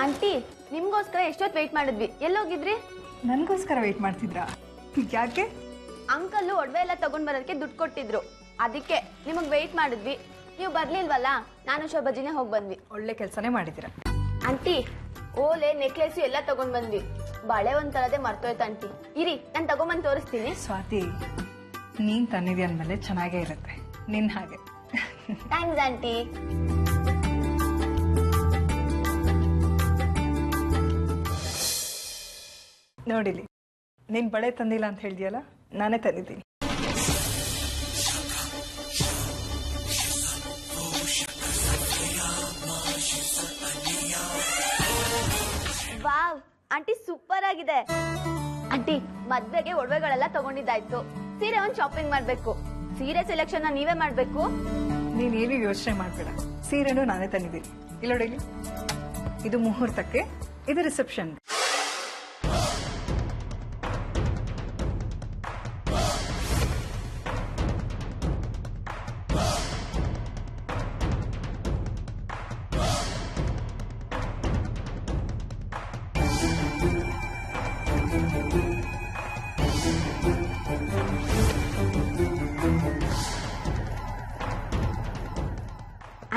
Aunty ನಿಮ್ಗೋಸ್ಕರ ಎಷ್ಟೊತ್ತು wait ಮಾಡಿದ್ವಿ, ಎಲ್ಲೋಗಿದ್ರಿ? ನನ್ಗೋಸ್ಕರ ವೇಟ್ ಮಾಡ್ತಿದ್ರಾ? ಯಾಕೆ? ಅಂಕಲ್ ಒಡವೆ ಎಲ್ಲ ತಗೊಂಡ್ ಬರೋದಕ್ಕೆ ದುಡ್ಡು ಕೊಟ್ಟಿದ್ರು, ಅದಕ್ಕೆ ನಿಮಗ್ ವೇಟ್ ಮಾಡಿದ್ವಿ. ನೀವು ಬರ್ಲಿಲ್ವಲ್ಲ, ನಾನು ಶೋಭಾಜಿನೇ ಹೋಗಿ ಬಂದ್ವಿ. ಒಳ್ಳೆ ಕೆಲಸನೇ ಮಾಡಿದಿರ. ಆಂಟಿ ಓಲೆ ನೆಕ್ಲೆಸ್ ಎಲ್ಲ ತಗೊಂಡ್ ಬಂದ್ವಿ. ಬಳೆ ಒಂಥರದೇ ಮರ್ತೋಯ್ತು ಆಂಟಿ. ಇರಿ ನಾನು ತಗೊಂಬಂದ್ ತೋರಿಸ್ತೀನಿ. ಸ್ವಾತಿ, ನೀನ್ ತಂದಿದ್ಯ ಅಂದ್ಮೇಲೆ ಚೆನ್ನಾಗೇ ಇರುತ್ತೆ, ನಿನ್ ಹಾಗೆ. Thanks aunty. ನೋಡಿಲಿ, ನೀನ್ ಬಳೆ ತಂದಿಲ್ಲ ಅಂತ ಹೇಳಿದ್ಯಲ್ಲ, ನಾನೇ ತಂದಿದ್ದೀನಿ. ವಾವ್ ಆಂಟಿ, ಸೂಪರ್ ಆಗಿದೆ. ಆಂಟಿ ಮದ್ವೆಗೆ ಒಡವೆಗಳೆಲ್ಲ ತಗೊಂಡಿದ್ದಾಯ್ತು, ಸೀರೆ ಒಂದ್ ಶಾಪಿಂಗ್ ಮಾಡ್ಬೇಕು. ಸೀರೆ ಸೆಲೆಕ್ಷನ್ ನೀವೇ ಮಾಡ್ಬೇಕು. ನೀನ್ ಏನು ಯೋಚನೆ ಮಾಡ್ಬೇಡ, ಸೀರೆನೂ ನಾನೇ ತಂದಿದ್ದೀನಿ. ಇಲ್ಲೋಡಿಲಿ, ಇದು ಮುಹೂರ್ತಕ್ಕೆ, ಇದು ರಿಸೆಪ್ಷನ್.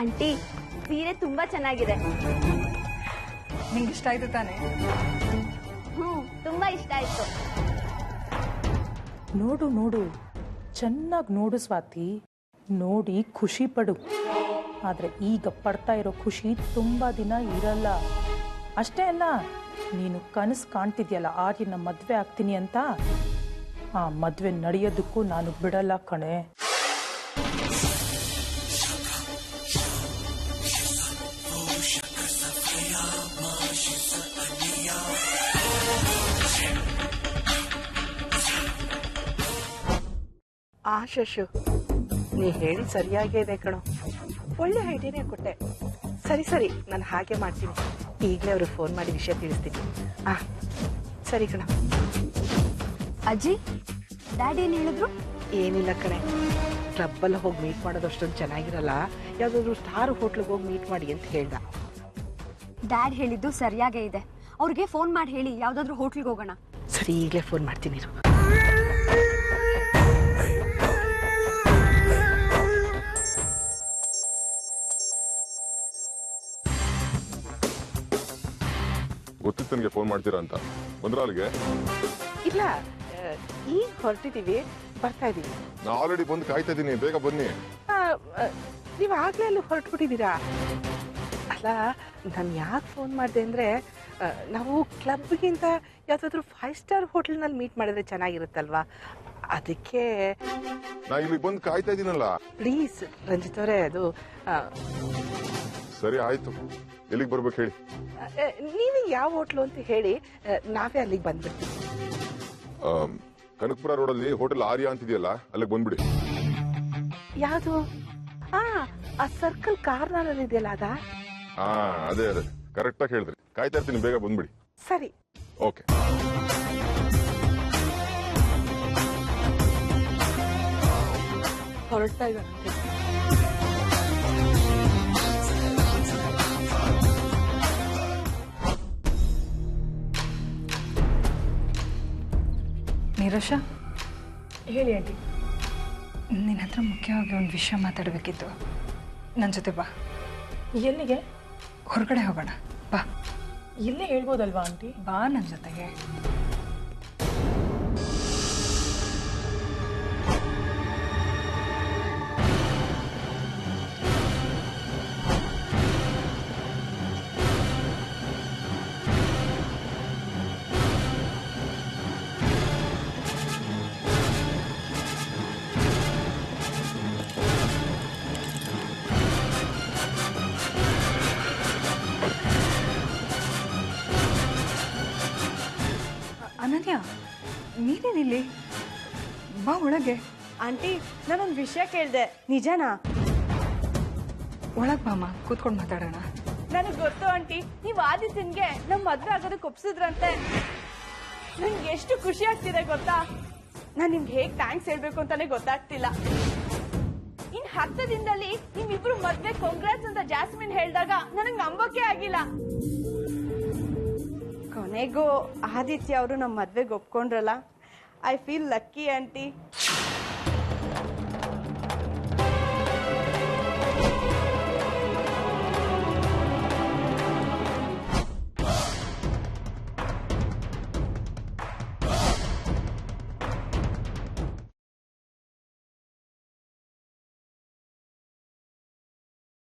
ಆಂಟಿ ಸೀರೆ ತುಂಬಾ ಚೆನ್ನಾಗಿದೆ. ನಿಂಗೆ ಇಷ್ಟ ಆಯ್ತು ತಾನೆ? ತುಂಬಾ ಇಷ್ಟ ಆಯ್ತು. ನೋಡು ನೋಡು, ಚೆನ್ನಾಗಿ ನೋಡು ಸ್ವಾತಿ, ನೋಡಿ ಖುಷಿ ಪಡು. ಆದ್ರೆ ಈಗ ಪಡ್ತಾ ಇರೋ ಖುಷಿ ತುಂಬಾ ದಿನ ಇರಲ್ಲ. ಅಷ್ಟೇ ಅಲ್ಲ, ನೀನು ಕನಸು ಕಾಣ್ತಿದ್ಯಲ್ಲ ಆರ್ಯನ ಮದ್ವೆ ಆಗ್ತೀನಿ ಅಂತ, ಆ ಮದ್ವೆ ನಡೆಯೋದಕ್ಕೂ ನಾನು ಬಿಡಲ್ಲ ಕಣೆ. ಶಶು, ನೀ ಹೇಳಿ ಸರಿಯಾಗೇ ಇದೆ ಕಣೋ, ಒಳ್ಳೆ ಐಡಿಯಾನೇ ಕೊಟ್ಟೆ. ಸರಿ ಸರಿ, ನಾನು ಹಾಗೆ ಮಾಡ್ತೀನಿ. ಈಗಲೇ ಅವ್ರಿಗೆ ಫೋನ್ ಮಾಡಿ ವಿಷಯ ತಿಳಿಸ್ತೀನಿ. ಸರಿ ಕಣ. ಅಜ್ಜಿ, ಡ್ಯಾಡಿ ಏನ್ ಹೇಳಿದ್ರು? ಏನಿಲ್ಲ ಕಣೆ, ಕ್ಲಬ್ಬಲ್ಲಿ ಹೋಗಿ ಮೀಟ್ ಮಾಡೋದು ಅಷ್ಟೊಂದು ಚೆನ್ನಾಗಿರಲ್ಲ, ಯಾವುದಾದ್ರು ಸ್ಟಾರ್ ಹೋಟ್ಲಿಗೆ ಹೋಗಿ ಮೀಟ್ ಮಾಡಿ ಅಂತ ಹೇಳ್ದ. ಡ್ಯಾಡ್ ಹೇಳಿದ್ದು ಸರಿಯಾಗೇ ಇದೆ. ಅವ್ರಿಗೆ ಫೋನ್ ಮಾಡಿ ಹೇಳಿ ಯಾವ್ದಾದ್ರು ಹೋಟ್ಲಿಗೆ ಹೋಗೋಣ. ಸರಿ, ಈಗಲೇ ಫೋನ್ ಮಾಡ್ತೀನಿ. ಗೊತ್ತಿತ್ತು ನನಗೆ ಫೋನ್ ಮಾಡ್ತೀರಾ ಅಂತ. ಬಂದ್ರ ಅಲ್ಲಿಗೆ? ಇಲ್ಲ, ಈಗ ಹೊರಟಿದ್ದೀವಿ, ಬರ್ತಾ ಇದ್ದೀವಿ. ನಾ ಆಲ್ರೆಡಿ ಬಂದು ಕಾಯ್ತಾ ಇದ್ದೀನಿ, ಬೇಗ ಬನ್ನಿ. ನೀವು ಆಗ್ಲೇ ಅಲ್ಲಿ ಹೊರಟ್ಬಿಟ್ಟಿದ್ದೀರಾ? ಅಲ್ಲ, ನಾನು ಯಾಕೆ ಫೋನ್ ಮಾಡಿದೆ ಅಂದರೆ, ನಾವು ಕ್ಲಬ್ಗಿಂತ ಯಾವುದಾದ್ರೂ 5 ಸ್ಟಾರ್ ಹೋಟೆಲ್ನಲ್ಲಿ ಮೀಟ್ ಮಾಡಿದ್ರೆ ಚೆನ್ನಾಗಿರುತ್ತಲ್ವಾ, ಅದಕ್ಕೆ. ನಾ ಇಲ್ಲಿ ಬಂದು ಕಾಯ್ತಾ ಇದ್ದೀನಲ್ಲ. ಪ್ಲೀಸ್ ರಂಜಿತ್ ಅವರೇ, ಅದು ಸರಿ ಆಯ್ತು. ಎಲ್ಲಿಗೆ ಬರ್ಬೇಕು ಹೇಳಿ? ನೀವೇ ಯಾವ ಹೋಟ್ಲು ಅಂತ ಹೇಳಿ, ನಾವೇ ಅಲ್ಲಿಗೆ ಬಂದ್ಬಿಡ್ತೀವಿ. ಕನಕಪುರ ರೋಡಲ್ಲಿ ಹೋಟೆಲ್ ಆರ್ಯ ಅಂತಿದೆಯಲ್ಲ, ಅಲ್ಲಿಗೆ ಬಂದ್ಬಿಡಿ. ಯಾವುದು? ಆ ಸರ್ಕಲ್ ಕಾರ್ನರ್ ಇದೆಯಲ್ಲ, ಅದಾ? ಅದೇ ಅದೇ, ಕರೆಕ್ಟ್ ಆಗಿ ಹೇಳಿದ್ರಿ. ಕಾಯ್ತಾ ಇರ್ತೀನಿ, ಬೇಗ ಬಂದ್ಬಿಡಿ. ಸರಿ, ಓಕೆ. ಹೊರಡ್ತಾ ಇದ್ದಾನೆ. ನೀರಶ, ಹೇಳಿ ಆಂಟಿ. ನಿನ್ನ ಹತ್ರ ಮುಖ್ಯವಾಗಿ ಒಂದು ವಿಷಯ ಮಾತಾಡಬೇಕಿತ್ತು. ನನ್ನ ಜೊತೆ ಬಾ. ಎಲ್ಲಿಗೆ? ಹೊರಗಡೆ ಹೋಗೋಣ, ಬಾ. ಇಲ್ಲೇ ಹೇಳ್ಬೋದಲ್ವಾ ಆಂಟಿ? ಬಾ ನನ್ನ ಜೊತೆಗೆ. ಅನನ್ಯ, ನೀನೇನಿಲ್ಲಿ? ಬಾ ಒಳಗೆ. ಆಂಟಿ, ನಾನೊಂದು ವಿಷಯ ಕೇಳಿದೆ, ನಿಜನಾ? ಒಳಗೆ ಬಾಮ, ಕೂತ್ಕೊಂಡು ಮಾತಾಡೋಣ. ನನಗೆ ಗೊತ್ತು ಆಂಟಿ, ನೀವು ಆದಿತ್ಯನ್ಗೆ ನಮ್ಮ ಮದ್ವೆ ಆಗೋದಕ್ಕೆ ಒಪ್ಸಿದ್ರಂತೆ. ನಂಗೆ ಎಷ್ಟು ಖುಷಿ ಆಗ್ತಿದೆ ಗೊತ್ತಾ? ನಾನು ನಿಮ್ಗೆ ಹೇಗೆ ಥ್ಯಾಂಕ್ಸ್ ಹೇಳ್ಬೇಕು ಅಂತಾನೆ ಗೊತ್ತಾಗ್ತಿಲ್ಲ. ಇನ್ 10 ದಿನದಲ್ಲಿ ನಿಮ್ಮಿಬ್ರು ಮದ್ವೆ ಕಾಂಗ್ರಾಟ್ಸ್ ಅಂತ ಜಾಸ್ಮಿನ್ ಹೇಳಿದಾಗ ನನಗೆ ನಂಬೋಕೆ ಆಗಿಲ್ಲ. ಕೊನೆಗೂ ಆದಿತ್ಯ ಅವರು ನಮ್ಮ ಮದ್ವೆಗೆ ಒಪ್ಕೊಂಡ್ರಲ್ಲ. I feel lucky aunty.